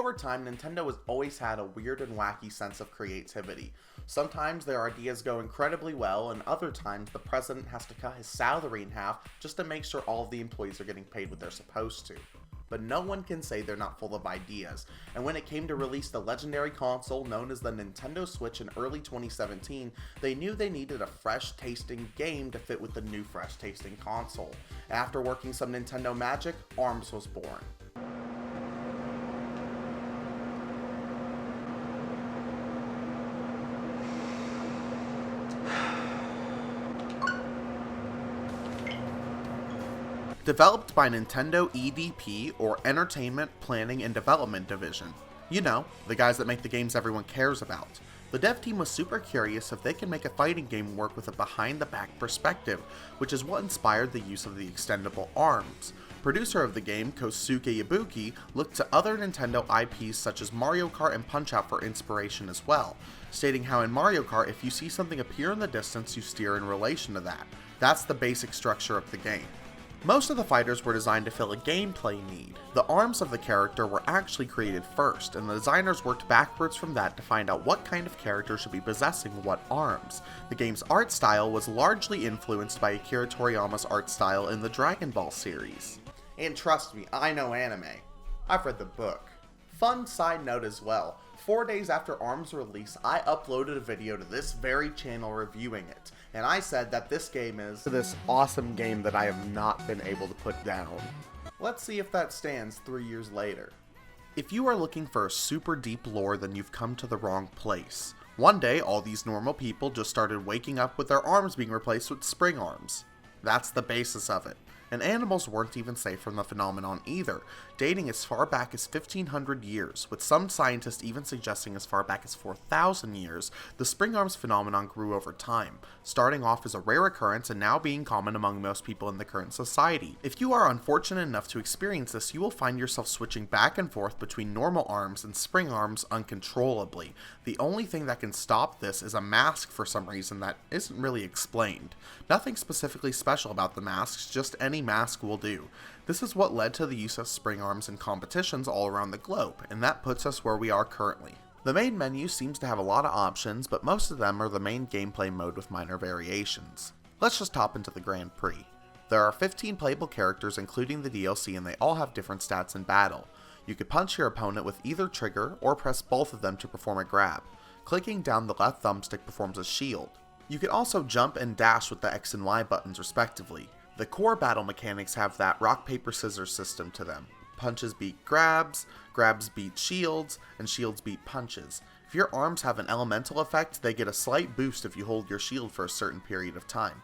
Over time, Nintendo has always had a weird and wacky sense of creativity. Sometimes their ideas go incredibly well, and other times the president has to cut his salary in half just to make sure all of the employees are getting paid what they're supposed to. But no one can say they're not full of ideas, and when it came to release the legendary console known as the Nintendo Switch in early 2017, they knew they needed a fresh-tasting game to fit with the new fresh-tasting console. After working some Nintendo magic, ARMS was born. Developed by Nintendo EDP, or Entertainment, Planning, and Development Division. You know, the guys that make the games everyone cares about. The dev team was super curious if they could make a fighting game work with a behind-the-back perspective, which is what inspired the use of the extendable arms. Producer of the game, Kosuke Yabuki, looked to other Nintendo IPs such as Mario Kart and Punch-Out for inspiration as well, stating how in Mario Kart, if you see something appear in the distance, you steer in relation to that. That's the basic structure of the game. Most of the fighters were designed to fill a gameplay need. The arms of the character were actually created first, and the designers worked backwards from that to find out what kind of character should be possessing what arms. The game's art style was largely influenced by Akira Toriyama's art style in the Dragon Ball series. And trust me, I know anime. I've read the book. Fun side note as well, 4 days after ARMS release, I uploaded a video to this very channel reviewing it, and I said that this game is this awesome game that I have not been able to put down. Let's see if that stands 3 years later. If you are looking for a super deep lore, then you've come to the wrong place. One day, all these normal people just started waking up with their arms being replaced with spring arms. That's the basis of it. And animals weren't even safe from the phenomenon either, dating as far back as 1500 years, with some scientists even suggesting as far back as 4000 years. The spring arms phenomenon grew over time, starting off as a rare occurrence and now being common among most people in the current society. If you are unfortunate enough to experience this, you will find yourself switching back and forth between normal arms and spring arms uncontrollably. The only thing that can stop this is a mask for some reason that isn't really explained. Nothing specifically special about the masks, just any mask will do. This is what led to the use of spring arms in competitions all around the globe, and that puts us where we are currently. The main menu seems to have a lot of options, but most of them are the main gameplay mode with minor variations. Let's just hop into the Grand Prix. There are 15 playable characters including the DLC, and they all have different stats in battle. You could punch your opponent with either trigger or press both of them to perform a grab. Clicking down the left thumbstick performs a shield. You can also jump and dash with the X and Y buttons respectively. The core battle mechanics have that rock paper scissors system to them. Punches beat grabs, grabs beat shields, and shields beat punches. If your arms have an elemental effect, they get a slight boost if you hold your shield for a certain period of time.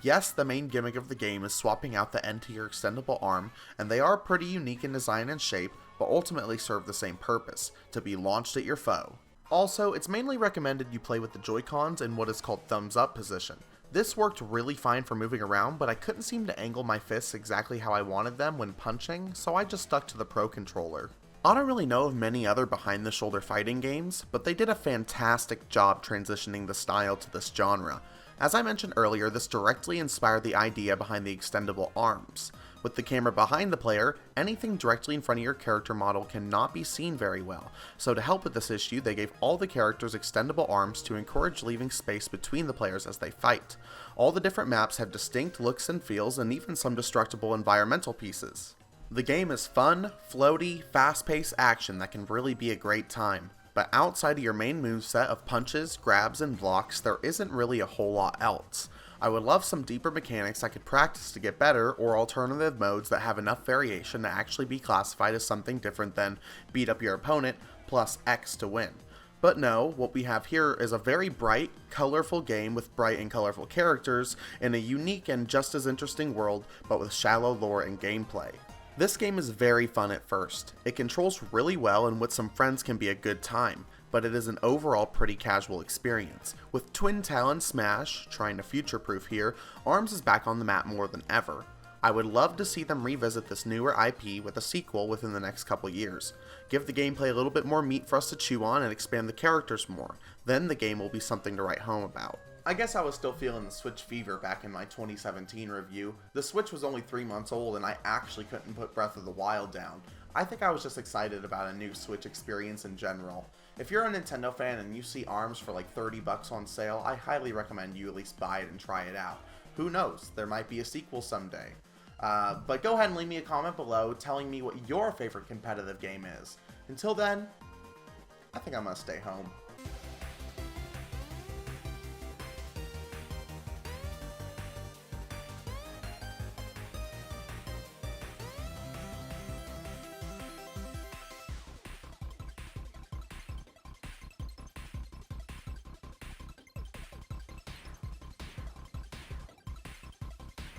Yes, the main gimmick of the game is swapping out the end to your extendable arm, and they are pretty unique in design and shape, but ultimately serve the same purpose, to be launched at your foe. Also, it's mainly recommended you play with the Joy-Cons in what is called thumbs up position. This worked really fine for moving around, but I couldn't seem to angle my fists exactly how I wanted them when punching, so I just stuck to the Pro Controller. I don't really know of many other behind-the-shoulder fighting games, but they did a fantastic job transitioning the style to this genre. As I mentioned earlier, this directly inspired the idea behind the extendable arms. With the camera behind the player, anything directly in front of your character model cannot be seen very well, so to help with this issue, they gave all the characters extendable arms to encourage leaving space between the players as they fight. All the different maps have distinct looks and feels, and even some destructible environmental pieces. The game is fun, floaty, fast-paced action that can really be a great time. But outside of your main moveset of punches, grabs, and blocks, there isn't really a whole lot else. I would love some deeper mechanics I could practice to get better, or alternative modes that have enough variation to actually be classified as something different than beat up your opponent plus X to win. But no, what we have here is a very bright, colorful game with bright and colorful characters in a unique and just as interesting world, but with shallow lore and gameplay. This game is very fun at first. It controls really well and with some friends can be a good time, but it is an overall pretty casual experience. With Twintelle and Smash, trying to future-proof here, ARMS is back on the map more than ever. I would love to see them revisit this newer IP with a sequel within the next couple years. Give the gameplay a little bit more meat for us to chew on and expand the characters more. Then the game will be something to write home about. I guess I was still feeling the Switch fever back in my 2017 review. The Switch was only 3 months old and I actually couldn't put Breath of the Wild down. I think I was just excited about a new Switch experience in general. If you're a Nintendo fan and you see ARMS for like 30 bucks on sale, I highly recommend you at least buy it and try it out. Who knows, there might be a sequel someday. But go ahead and leave me a comment below telling me what your favorite competitive game is. Until then, I think I'm gonna stay home.